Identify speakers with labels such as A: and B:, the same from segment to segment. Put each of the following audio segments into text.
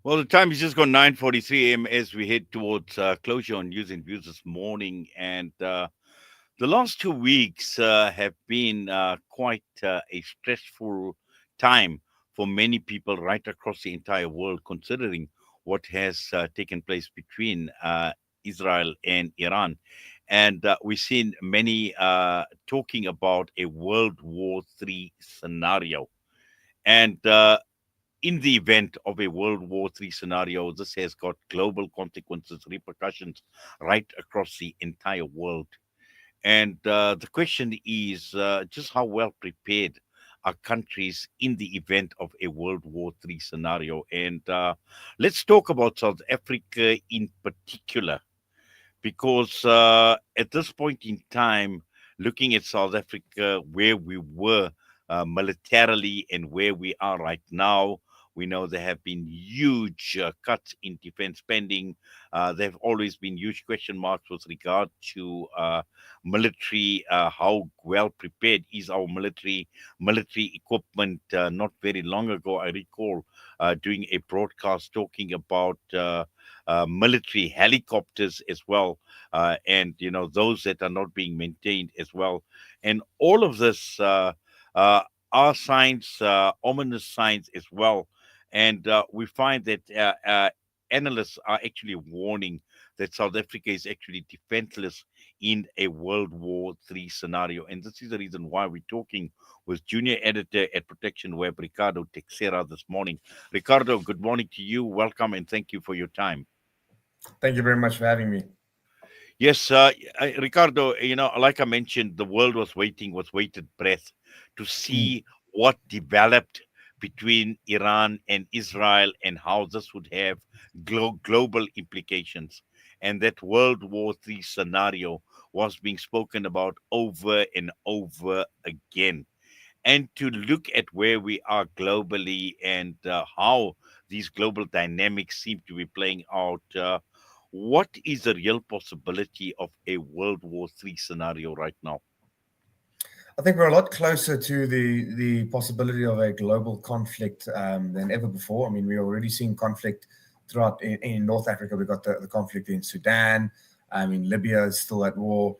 A: Well, the time is just gone 9:43 a.m. as we head towards closure on news and views this morning, and the last 2 weeks have been quite a stressful time for many people right across the entire world, considering what has taken place between Israel and Iran, and we've seen many talking about a World War III scenario, and in the event of a World War III scenario, this has got global consequences, repercussions right across the entire world. And the question is just how well prepared are countries in the event of a World War III scenario? And let's talk about South Africa in particular, because at this point in time, looking at South Africa, where we were militarily and where we are right now, we know there have been huge cuts in defense spending. There have always been huge question marks with regard to military. How well prepared is our military equipment? Not very long ago, I recall doing a broadcast talking about military helicopters as well, and those that are not being maintained as well, and all of this are signs, ominous signs as well, and we find that analysts are actually warning that South Africa is actually defenseless in a World War III scenario, and this is the reason why we're talking with junior editor at ProtectionWeb, Ricardo Teixeira, this morning. Ricardo, good morning to you. Welcome and thank you for your time.
B: Thank you very much for having me.
A: Yes, Ricardo, like I mentioned, the world was waiting with bated breath to
B: Mm.
A: see what developed between Iran and Israel and how this would have global implications. And that World War III scenario was being spoken about over and over again. And to look at where we are globally and how these global dynamics seem to be playing out. What is the real possibility of a World War III scenario right now?
B: I think we're a lot closer to the possibility of a global conflict than ever before. I mean, we're already seeing conflict throughout in North Africa. We've got the conflict in Sudan. I mean, Libya is still at war.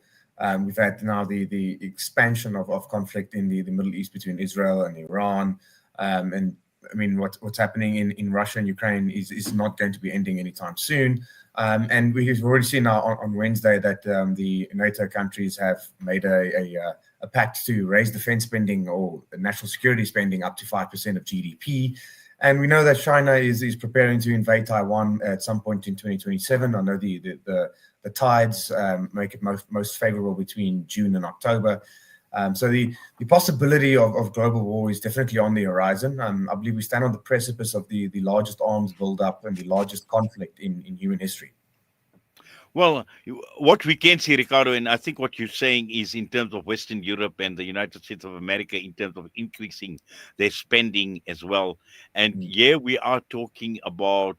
B: We've had now the expansion of conflict in the Middle East between Israel and Iran. And I mean, what's happening in Russia and Ukraine is not going to be ending anytime soon. And we've already seen now on Wednesday that the NATO countries have made a pact to raise defense spending or national security spending up to 5% of GDP. And we know that China is preparing to invade Taiwan at some point in 2027. I know the tides make it most favorable between June and October. So the possibility of global war is definitely on the horizon. I believe we stand on the precipice of the largest arms buildup and the largest conflict in human history.
A: Well, what we can see, Ricardo, and I think what you're saying is in terms of Western Europe and the United States of America, in terms of increasing their spending as well. And
B: Mm.
A: here we are talking about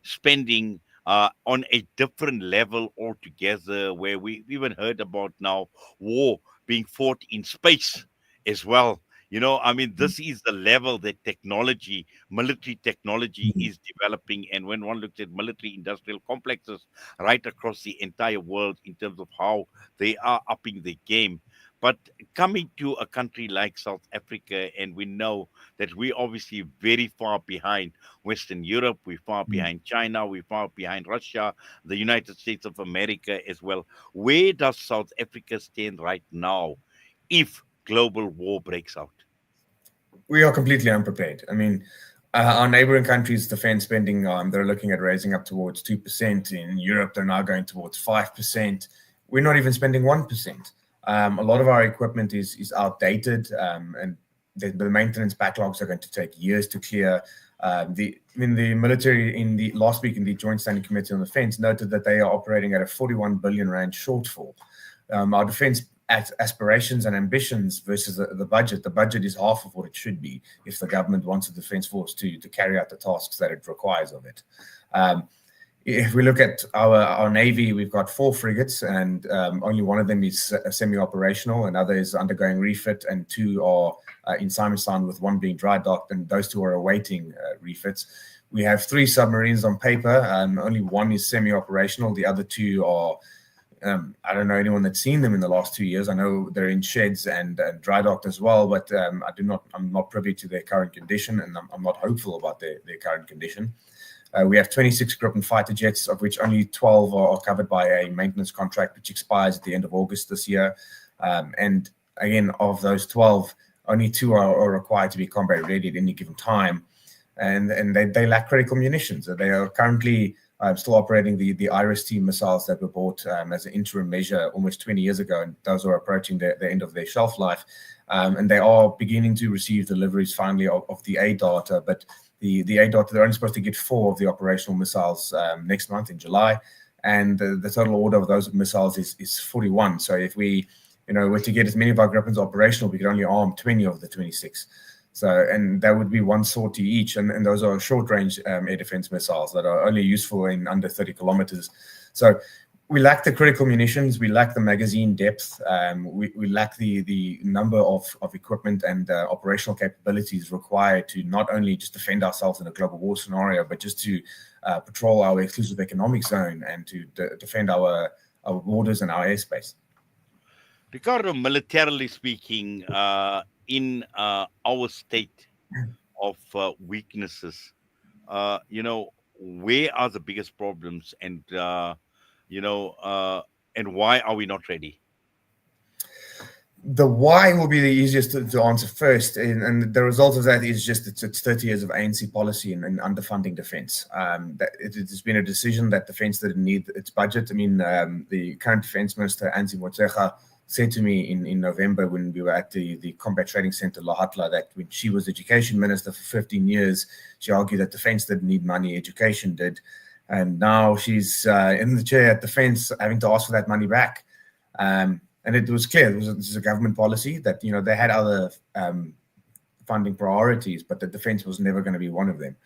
A: spending on a different level altogether, where we even heard about now war being fought in space as well. I mean, this is the level that military technology
B: Mm.
A: is developing. And when one looks at military industrial complexes right across the entire world in terms of how they are upping the game. But coming to a country like South Africa, and we know that we're obviously very far behind Western Europe, we're far
B: Mm.
A: behind China, we're far behind Russia, the United States of America as well. Where does South Africa stand right now if global war breaks out?
B: We are completely unprepared. I mean, our neighboring countries' defense spending, they're looking at raising up towards 2%. In Europe, they're now going towards 5%. We're not even spending 1%. A lot of our equipment is outdated, and the maintenance backlogs are going to take years to clear. The military in the last week in the Joint Standing Committee on Defense noted that they are operating at a 41 billion rand shortfall. Our defense aspirations and ambitions versus the budget. The budget is half of what it should be if the government wants the defense force to carry out the tasks that it requires of it. Um, if we look at our Navy, we've got 4 frigates, and only one of them is semi-operational, another is undergoing refit, and 2 are in Simonston, with 1 being dry docked, and those 2 are awaiting refits. We have 3 submarines on paper, only 1 is semi-operational, the other 2 are I don't know anyone that's seen them in the last 2 years. I know they're in sheds and dry docked as well, but I'm not privy to their current condition, and I'm not hopeful about their current condition. We have 26 Gripen fighter jets, of which only 12 are covered by a maintenance contract, which expires at the end of August this year. And again, of those 12, only 2 are required to be combat ready at any given time, and they lack critical munitions. They are currently still operating the IRIS-T missiles that were bought as an interim measure almost 20 years ago, and those are approaching the end of their shelf life. And they are beginning to receive deliveries finally of the A data, but the A data, they're only supposed to get 4 of the operational missiles next month in July, and the total order of those missiles is 41. So if we were to get as many of our Gripens operational, we could only arm 20 of the 26. So, and that would be 1 sortie each, and those are short-range air defense missiles that are only useful in under 30 kilometers. So we lack the critical munitions, we lack the magazine depth, we lack the number of equipment and operational capabilities required to not only just defend ourselves in a global war scenario, but just to patrol our exclusive economic zone and to defend our borders and our airspace.
A: Ricardo, militarily speaking, in our state of weaknesses, where are the biggest problems, and and why are we not ready?
B: The why will be the easiest to answer first, and the result of that is just it's 30 years of ANC policy and underfunding defense. It has been a decision that defense didn't need its budget. I mean, the current defense minister, Anzi Motshekga, said to me in November when we were at the Combat Training Center, Lahatla, that when she was education minister for 15 years, she argued that defense didn't need money, education did. And now she's in the chair at defense having to ask for that money back. And it was clear this is a government policy that, they had other funding priorities, but the defense was never going to be one of them.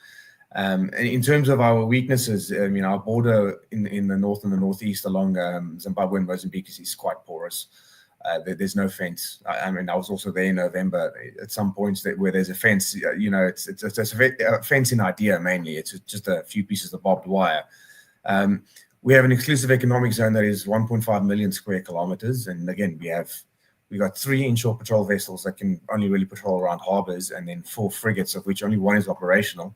B: In terms of our weaknesses, our border in the north and the northeast along Zimbabwe and Mozambique is quite porous. There's no fence. I was also there in November. At some points where there's a fence, it's a fencing idea mainly. It's just a few pieces of barbed wire. We have an exclusive economic zone that is 1.5 million square kilometers, and again, we got 3 inshore patrol vessels that can only really patrol around harbors, and then 4 frigates, of which only 1 is operational,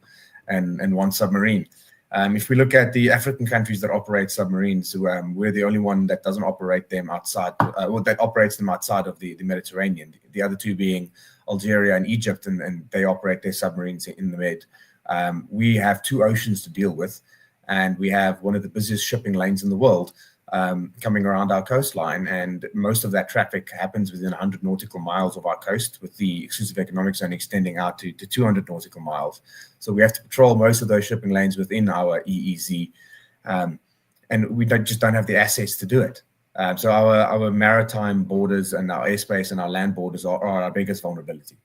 B: and 1 submarine. If we look at the African countries that operate submarines, we're the only one that doesn't operate them outside, that operates them outside of the Mediterranean. The other 2 being Algeria and Egypt, and they operate their submarines in the Med. We have 2 oceans to deal with, and we have one of the busiest shipping lanes in the world coming around our coastline, and most of that traffic happens within 100 nautical miles of our coast, with the exclusive economic zone extending out to 200 nautical miles. So we have to patrol most of those shipping lanes within our EEZ, and we just don't have the assets to do it. So our maritime borders and our airspace and our land borders are our biggest vulnerability.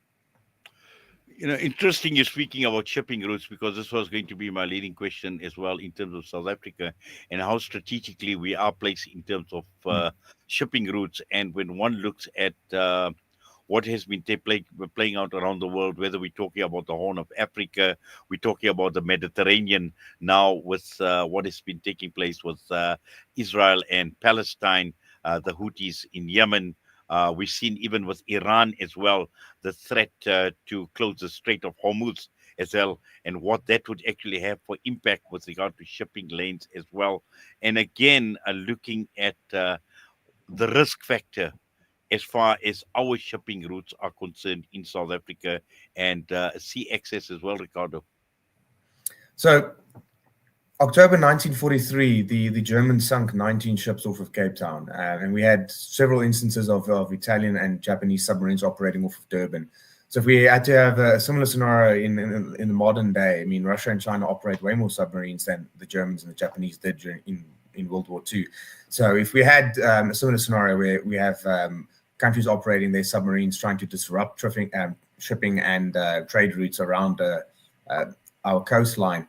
A: Interesting you're speaking about shipping routes, because this was going to be my leading question as well in terms of South Africa and how strategically we are placed in terms of shipping routes. And when one looks at what has been playing out around the world, whether we're talking about the Horn of Africa, we're talking about the Mediterranean now with what has been taking place with Israel and Palestine, the Houthis in Yemen. We've seen even with Iran as well, the threat to close the Strait of Hormuz as well, and what that would actually have for impact with regard to shipping lanes as well. And again, looking at the risk factor as far as our shipping routes are concerned in South Africa and sea access as well, Ricardo.
B: So October 1943, the Germans sunk 19 ships off of Cape Town, and we had several instances of Italian and Japanese submarines operating off of Durban. So if we had to have a similar scenario in the modern day, Russia and China operate way more submarines than the Germans and the Japanese did in World War II. So if we had a similar scenario where we have countries operating their submarines trying to disrupt shipping and trade routes around our coastline,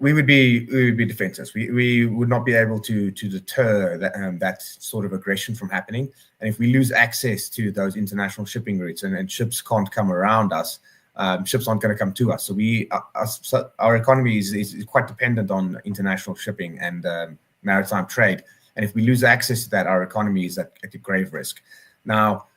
B: we would be defenseless. We would not be able to deter that sort of aggression from happening. And if we lose access to those international shipping routes and ships can't come around us, ships aren't going to come to us. So so our economy is quite dependent on international shipping and maritime trade. And if we lose access to that, our economy is at a grave risk. Now,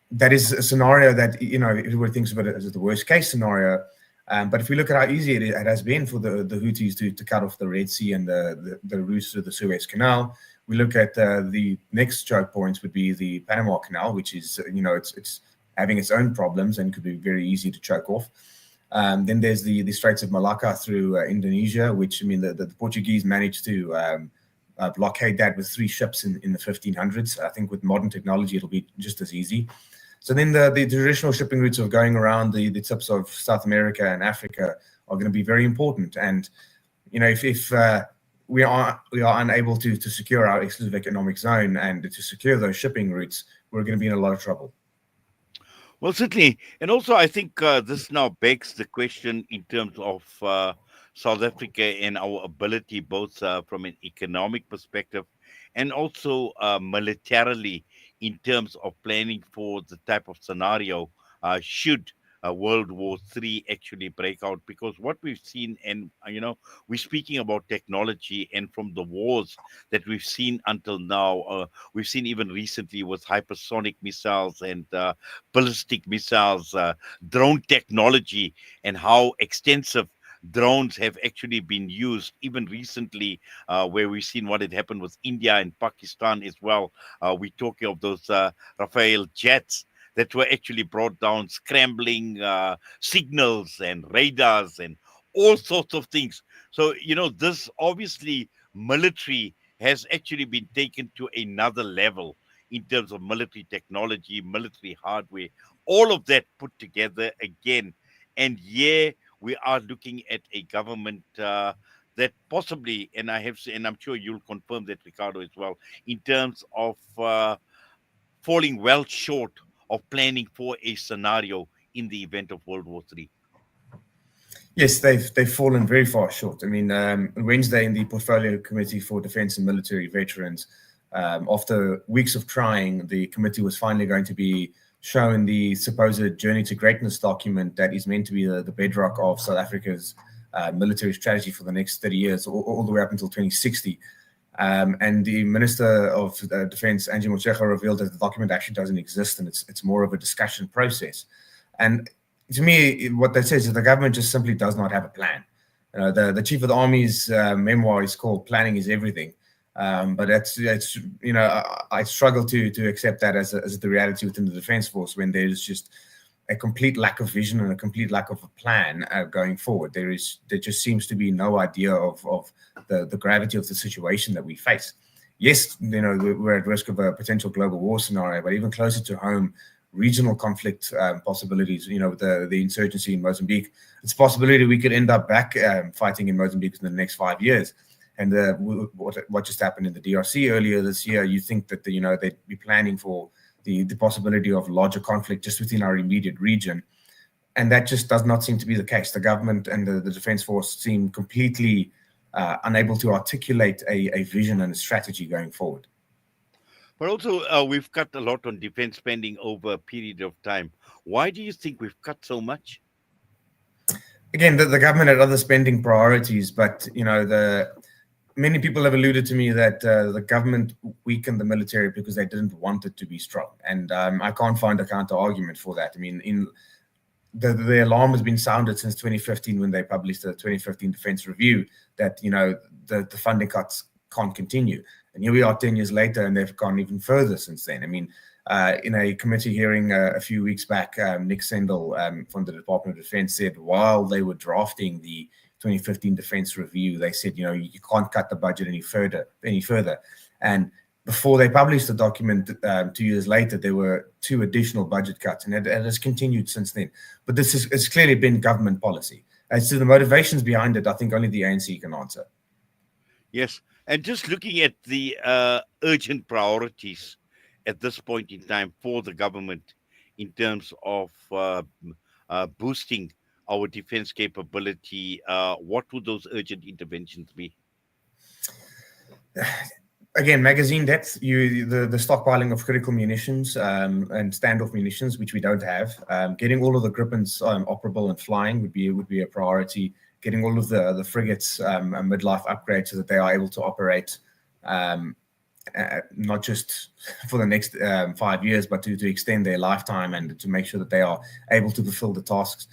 B: that is a scenario that, everybody thinks of it as the worst case scenario. But if we look at how easy it has been for the Houthis to cut off the Red Sea and the routes through the Suez Canal, we look at the next choke points would be the Panama Canal, which is, it's having its own problems and could be very easy to choke off. Then there's the Straits of Malacca through Indonesia, which, I mean, the Portuguese managed to blockade that with 3 ships in the 1500s. I think with modern technology, it'll be just as easy. So then the traditional shipping routes of going around the tips of South America and Africa are going to be very important. And, if we are unable to secure our exclusive economic zone and to secure those shipping routes, we're going to be in a lot of trouble.
A: Well, certainly. And also, I think this now begs the question in terms of South Africa and our ability, both from an economic perspective and also militarily, in terms of planning for the type of scenario should World War III actually break out. Because what we've seen, and we're speaking about technology, and from the wars that we've seen until now, we've seen even recently with hypersonic missiles and ballistic missiles, drone technology, and how extensive drones have actually been used, even recently, where we've seen what had happened with India and Pakistan as well. We're talking of those Rafael jets that were actually brought down, scrambling signals and radars and all sorts of things. So, this obviously military has actually been taken to another level in terms of military technology, military hardware, all of that put together again. And yeah, we are looking at a government that possibly, and and I'm sure you'll confirm that, Ricardo, as well, in terms of falling well short of planning for a scenario in the event of World War III.
B: Yes, they've fallen very far short. I mean, Wednesday in the Portfolio Committee for Defence and Military Veterans, after weeks of trying, the committee was finally going to be shown the supposed Journey to Greatness document that is meant to be the bedrock of South Africa's military strategy for the next 30 years, all the way up until 2060. And the Minister of Defence, Angie Motshekga, revealed that the document actually doesn't exist, and it's more of a discussion process. And to me, what that says is the government just simply does not have a plan. The Chief of the Army's memoir is called "Planning is Everything," but I struggle to accept that as the reality within the Defence Force when there is just a complete lack of vision and a complete lack of a plan going forward. There just seems to be no idea of the gravity of the situation that we face. Yes, we're at risk of a potential global war scenario, but even closer to home, regional conflict possibilities, with the insurgency in Mozambique, it's a possibility we could end up back fighting in Mozambique in the next 5 years. And what just happened in the DRC earlier this year, you think that they'd be planning for the possibility of larger conflict just within our immediate region. And that just does not seem to be the case. The government and the Defence Force seem completely unable to articulate a vision and a strategy going forward.
A: But also, we've cut a lot on defense spending over a period of time. Why do you think we've cut so much?
B: Again, the government had other spending priorities, but many people have alluded to me that the government weakened the military because they didn't want it to be strong, and I can't find a counter argument for that. I mean, the alarm has been sounded since 2015 when they published the 2015 Defence Review that the funding cuts can't continue, and here we are 10 years later, and they've gone even further since then. I mean, in a committee hearing a few weeks back, Nick Sendel from the Department of Defence said while they were drafting the 2015 Defence Review, they said, you can't cut the budget any further. And before they published the document 2 years later, there were 2 additional budget cuts, and it has continued since then. But it's clearly been government policy. As to the motivations behind it, I think only the ANC can answer.
A: Yes. And just looking at the urgent priorities at this point in time for the government in terms of boosting our defense capability, what would those urgent interventions be?
B: Again, magazine depth, the stockpiling of critical munitions and standoff munitions, which we don't have. Getting all of the Gripens operable and flying would be a priority. Getting all of the frigates a midlife upgrade so that they are able to operate, um, not just for the next 5 years, but to extend their lifetime and to make sure that they are able to fulfill the tasks.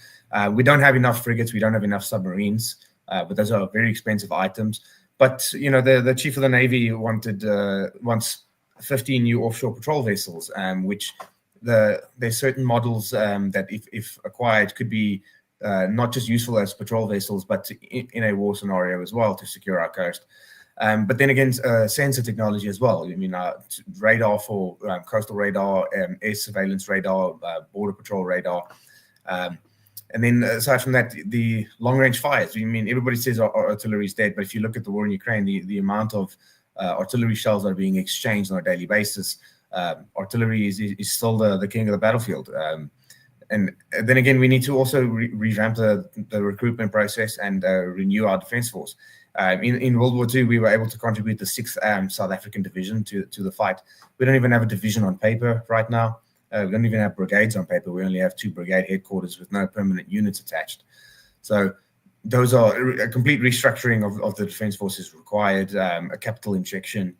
B: We don't have enough frigates, we don't have enough submarines, but those are very expensive items. But the chief of the navy wants 15 new offshore patrol vessels, which there's certain models that, if acquired, could be not just useful as patrol vessels, but in a war scenario as well to secure our coast. But then again, sensor technology as well. I mean, radar for coastal radar, air surveillance radar, border patrol radar. Um, and then aside from that, the long range fires. I mean, everybody says our artillery is dead, but if you look at the war in Ukraine, the amount of artillery shells that are being exchanged on a daily basis, artillery is still the king of the battlefield. And then again, we need to also revamp the recruitment process and renew our defense force. In World War II, we were able to contribute the 6th South African Division to the fight. We don't even have a division on paper right now. We don't even have brigades on paper. We only have 2 brigade headquarters with no permanent units attached. So those are a complete restructuring of the defense force is required, a capital injection,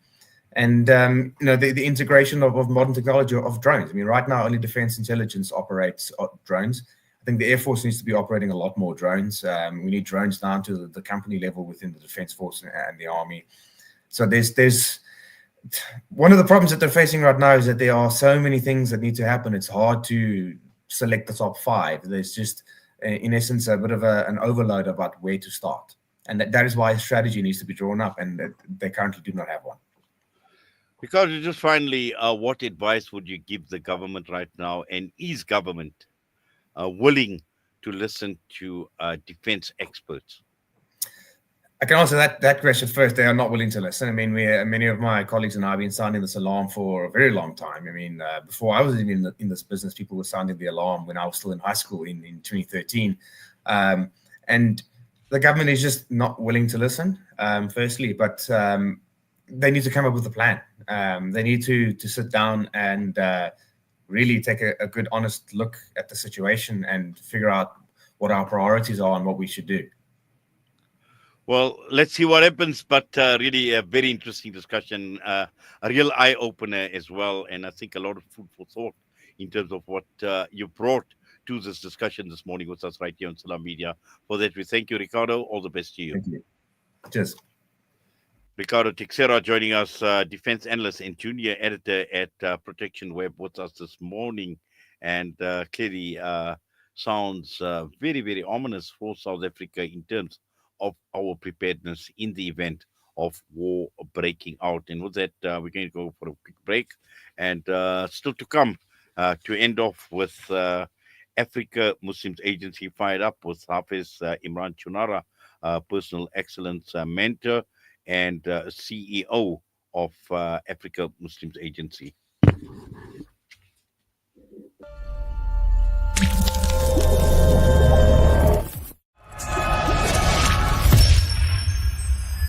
B: and the integration of modern technology of drones. I mean, right now only defense intelligence operates drones. I think the Air Force needs to be operating a lot more drones. We need drones down to the company level within the defense force and the army. So there's one of the problems that they're facing right now is that there are so many things that need to happen. It's hard to select the top 5. There's just, in essence, a bit of an overload about where to start. And that is why a strategy needs to be drawn up, and they currently do not have one.
A: Because just finally, what advice would you give the government right now? And is government willing to listen to defense experts?
B: I can answer that question first. They are not willing to listen. I mean, many of my colleagues and I have been sounding this alarm for a very long time. I mean, before I was even in this business, people were sounding the alarm when I was still in high school in 2013. And the government is just not willing to listen, firstly, but they need to come up with a plan. They need to sit down and really take a good, honest look at the situation and figure out what our priorities are and what we should do.
A: Well, let's see what happens, but really a very interesting discussion, a real eye opener as well. And I think a lot of food for thought in terms of what you brought to this discussion this morning with us right here on Salam Media. For that, we thank you, Ricardo. All the best to you.
B: Thank you. Cheers.
A: Ricardo Teixeira joining us, defense analyst and junior editor at ProtectionWeb, with us this morning. And clearly sounds very, very ominous for South Africa in terms of our preparedness in the event of war breaking out. And with that, we're going to go for a quick break. And still to come, to end off with Africa Muslims Agency fired up with Hafiz Imran Chunara, personal excellence mentor and CEO of Africa Muslims Agency.